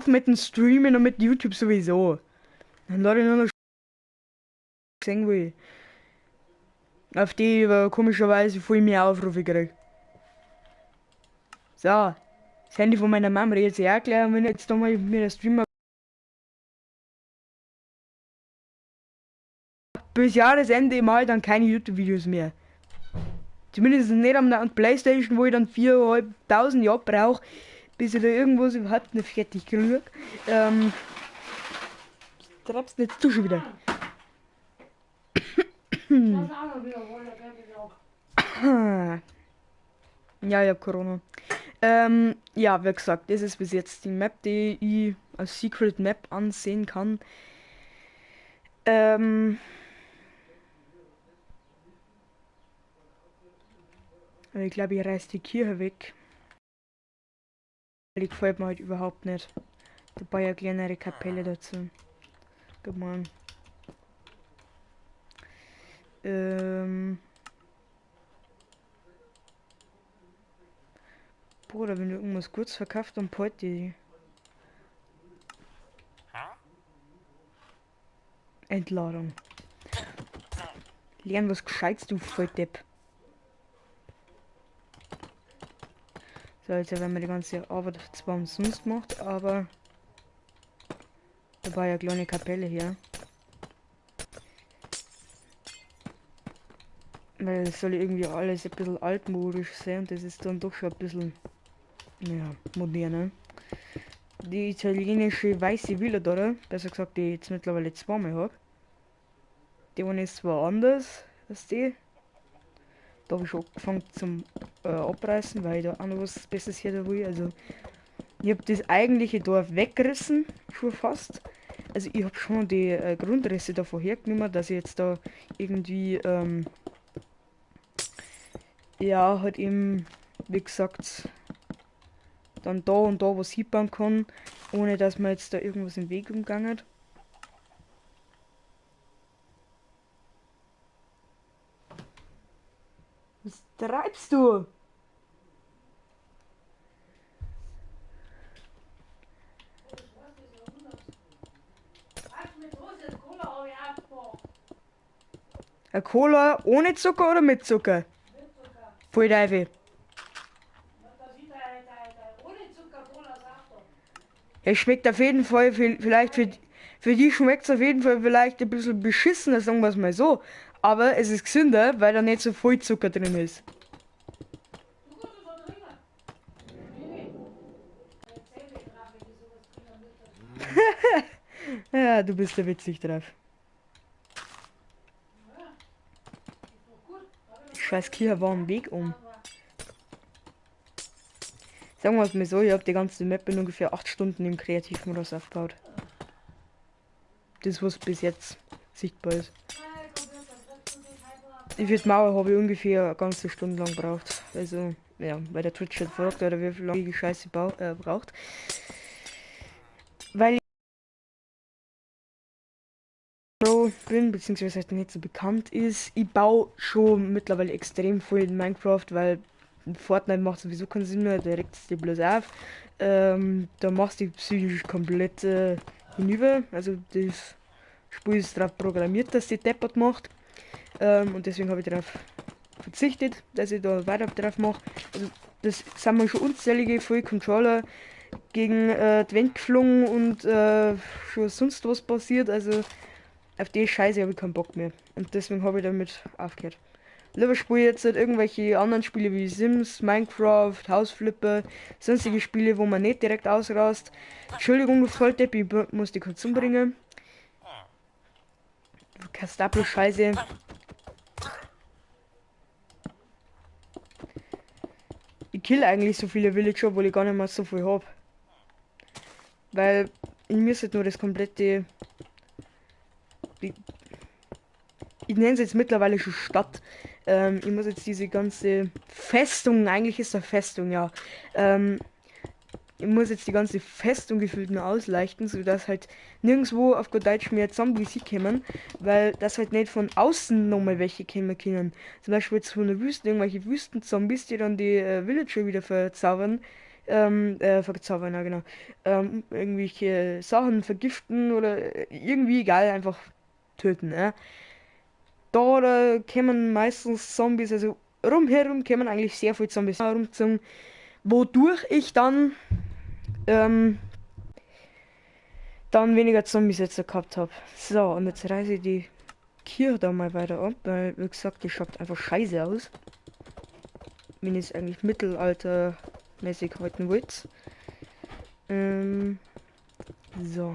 mit dem Streamen und mit YouTube sowieso. Dann lade ich nur noch sehen will. Auf die komischerweise viel mehr Aufrufe krieg. So. Das Handy von meiner Mama redet sich auch gleich, und wenn jetzt da mal mir der Streamer bis Jahresende mal dann keine YouTube-Videos mehr. Zumindest nicht am Playstation, wo ich dann 4.500 Jahre brauche, bis ich da irgendwas überhaupt nicht fertig kriege. Treibst jetzt du schon wieder. Ja, ich hab Corona. Ja, wie gesagt, das ist bis jetzt die Map, die ich als Secret Map ansehen kann. Aber ich glaube, ich reiß die Kirche weg. Die gefällt mir halt überhaupt nicht. Da baue ich eine kleinere Kapelle dazu. Guck mal an. Bruder, wenn du irgendwas Gutes verkauft, dann palt die Entladung. Lern was Gescheites, du Volldepp. So, jetzt werden wir die ganze Arbeit zwar umsonst gemacht, aber da war ja eine kleine Kapelle hier. Weil es soll irgendwie alles ein bisschen altmodisch sein und das ist dann doch schon ein bisschen, ja, moderner. Die italienische weiße Villa da, besser gesagt, die ich jetzt mittlerweile zweimal habe. Die eine ist zwar anders als die. Da habe ich schon angefangen zum Abreißen, weil ich da auch noch was Besseres hier da will. Also, ich habe das eigentliche Dorf weggerissen, schon fast. Also, ich habe schon die Grundrisse davon hergenommen, dass ich jetzt da irgendwie, ja, halt eben, wie gesagt, dann da und da was hinbauen kann, ohne dass man jetzt da irgendwas im Weg umgangen. Was treibst du? Eine Cola ohne Zucker oder mit Zucker? Voll Teufel. Es schmeckt auf jeden Fall, vielleicht für die schmeckt es auf jeden Fall vielleicht ein bisschen beschissener, sagen wir es mal so. Aber es ist gesünder, weil da nicht so viel Zucker drin ist. Ja, du bist ja witzig drauf. Scheiß Kia war am Weg um. Sagen wir es mal so, ich habe die ganze Map in ungefähr 8 Stunden im Kreativmodus aufgebaut. Das, was bis jetzt sichtbar ist. Ich für die Mauer habe ich ungefähr eine ganze Stunde lang gebraucht. Also, ja, weil der Twitch hat gefragt, oder wie viel lange die Scheiße braucht. Weil ich Pro bin, beziehungsweise halt nicht so bekannt ist. Ich baue schon mittlerweile extrem viel in Minecraft, weil Fortnite macht sowieso keinen Sinn mehr, da regt es dir bloß auf. Da machst du dich psychisch komplett hinüber. Also das Spiel ist darauf programmiert, dass die deppert macht. Und deswegen habe ich darauf verzichtet, dass ich da weiter drauf mache. Also das sind mir schon unzählige Full Controller gegen die Wand geflogen und schon sonst was passiert. Also auf die Scheiße habe ich keinen Bock mehr. Und deswegen habe ich damit aufgehört. Lieber spiele ich jetzt halt irgendwelche anderen Spiele wie Sims, Minecraft, Hausflipper, sonstige Spiele, wo man nicht direkt ausrast. Entschuldigung, du Volldepp, ich muss die kurz umbringen. Du Kastapel-Scheiße. Ich kill eigentlich so viele Villager, obwohl ich gar nicht mehr so viel habe. Weil in mir ist halt nur das komplette. Ich nenne es jetzt mittlerweile schon Stadt. Ich muss jetzt diese ganze Festung, eigentlich ist es Festung, ja. Ich muss jetzt die ganze Festung gefühlt nur ausleuchten, sodass halt nirgendwo auf gut Deutsch mehr Zombies hinkommen, weil das halt nicht von außen nochmal welche kommen können. Zum Beispiel jetzt von der Wüste, irgendwelche Wüstenzombies, die dann die Villager wieder verzaubern, verzaubern, ja genau. Irgendwelche Sachen vergiften oder irgendwie egal, einfach töten, ja. Da kämen meistens Zombies, also rumherum kämen eigentlich sehr viele Zombies herumgezogen, wodurch ich dann weniger Zombies jetzt gehabt habe. So, und jetzt reise ich die Kirche da mal weiter ab, weil, wie gesagt, die schaut einfach scheiße aus. Wenn ich es eigentlich mittelaltermäßig halten wollt. So.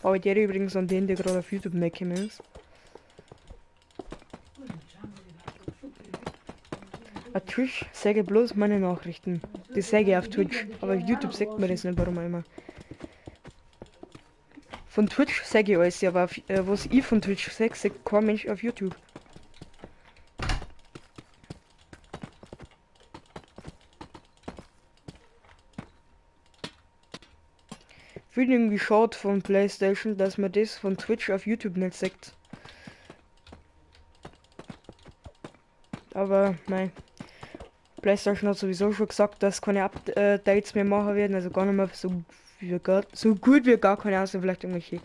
Aber der übrigens an den, der gerade auf YouTube mitgekommen ist. Auf Twitch sage bloß meine Nachrichten. Das sage ich auf Twitch. Aber auf YouTube sagt man das nicht, warum auch immer. Von Twitch sage ich alles, aber was ich von Twitch sage, sagt kein Mensch auf YouTube. Finde irgendwie schade von PlayStation, dass man das von Twitch auf YouTube nicht sagt. Aber nein. PlayStation hat sowieso schon gesagt, dass keine Updates mehr machen werden, also gar nicht mehr so gut wie gar keine, außer vielleicht irgendwelche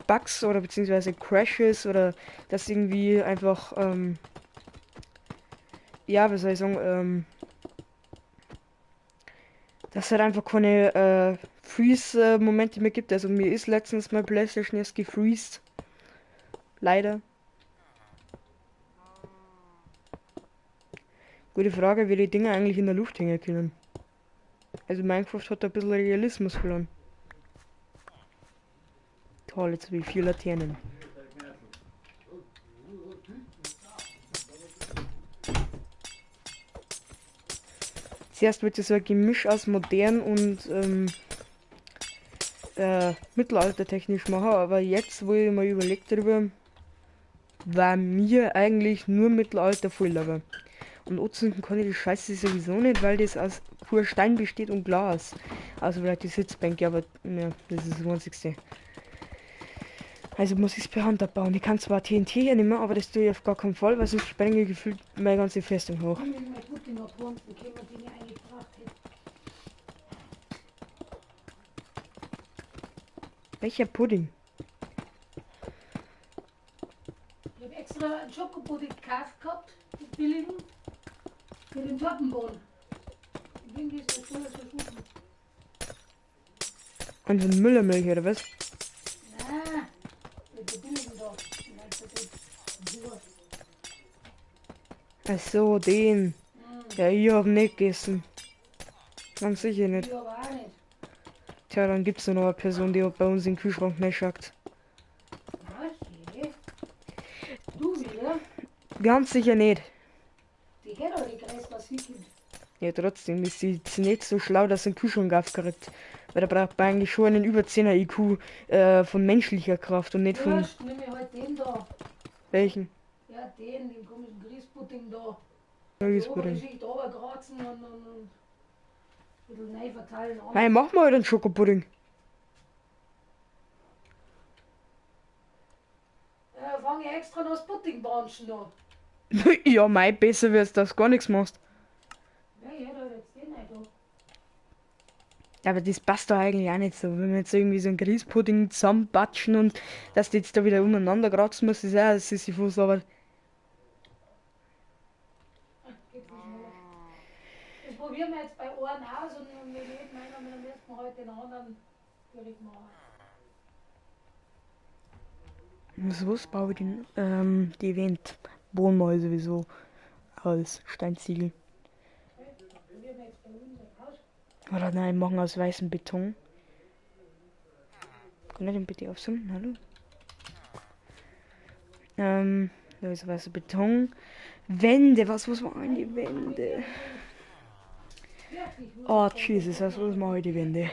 Bugs oder beziehungsweise Crashes oder dass irgendwie einfach, ja, wie soll ich sagen, dass es halt einfach keine Freeze-Momente mehr gibt. Also mir ist letztens mal PlayStation erst gefreezed. Leider. Gute Frage, wie die Dinger eigentlich in der Luft hängen können. Also Minecraft hat da ein bisschen Realismus verloren. Toll, jetzt habe ich 4 Laternen. Zuerst wird es so ein Gemisch aus modern und mittelaltertechnisch machen, aber jetzt, wo ich mal überlegt darüber, war mir eigentlich nur Mittelalter voll aber. Und anzünden kann ich die Scheiße sowieso nicht, weil das aus pur Stein besteht und Glas. Also vielleicht die Sitzbänke, aber ja, das ist das Einzigste. Also muss ich es per Hand abbauen. Ich kann zwar TNT ja nicht mehr, aber das tue ich auf gar keinen Fall, weil sonst sprenge ich gefühlt meine ganze Festung hoch. Welcher Pudding? Ich habe extra einen Schokopudding gekauft gehabt, den billigen, für den Tortenbohnen. Irgendwie ist der so verschwunden. Und von Müllermilch oder was? Nein, den billigen da. Ach so, den. Ja, ich hab nicht gegessen. Ganz sicher nicht. Ich aber auch nicht. Tja, dann gibt's noch eine Person, die bei uns in den Kühlschrank reinschaut. Okay. Du wieder? Ganz sicher nicht. Die kennt doch nicht Kreis, was sie kennt. Ja, trotzdem ist sie nicht so schlau, dass sie einen Kühlschrank aufkriegt. Weil da braucht man eigentlich schon einen über 10er IQ von menschlicher Kraft und nicht von Wurscht, nimm ich halt den da. welchen. Ja, den komischen Grießpudding da. Die Grießpudding. obere Schicht runterkratzen und ein bisschen neu verteilen. Hey, mach mal halt einen Schokopudding. Fange ich extra noch das Puddingbranchen an. Ja, mei, besser wird's, dass du gar nichts machst. Ja, ich hätte halt jetzt den nicht da. Aber das passt doch eigentlich auch nicht so. Wenn wir jetzt irgendwie so einen Grießpudding zusammenbatschen und dass du jetzt da wieder umeinander kratzen musst, ist auch eine Sisyphus-Arbeit. Geht viel schneller. Das probieren wir jetzt bei Ohren aus und wir reden einer, dann müssen wir heute den anderen Gericht machen. Was baue ich denn? Die Wand. Wohnmal sowieso. Aus Steinziegel. Probieren wir jetzt bei uns aus. Oder nein, machen aus weißem Beton. Kann ich den bitte aufsummen? Hallo? Da ist weißer Beton. Wände, was waren die Wände? Oh, Jesus, was machen wir die Wände?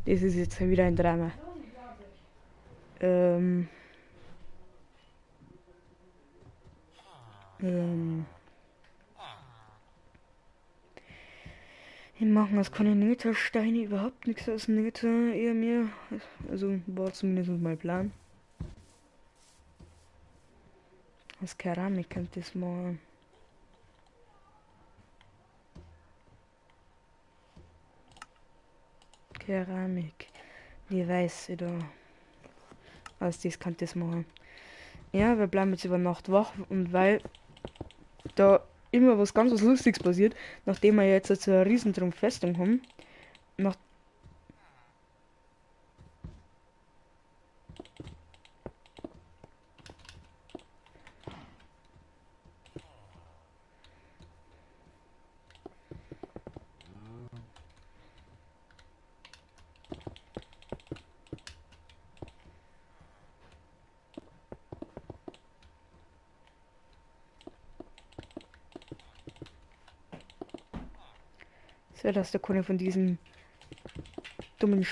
Das ist jetzt wieder ein Drama. Wir machen aus keine Nethersteine, überhaupt nichts aus Nether, eher mehr. Also war zumindest mein Plan. Aus Keramik könnte das mal. Keramik. Die weiße da. Aus das kann das machen. Ja, wir bleiben jetzt über Nacht wach und weil da immer was ganz was Lustiges passiert, nachdem wir jetzt so eine Riesentrumpfestung haben, nach so, dass der Kunde von diesem dummen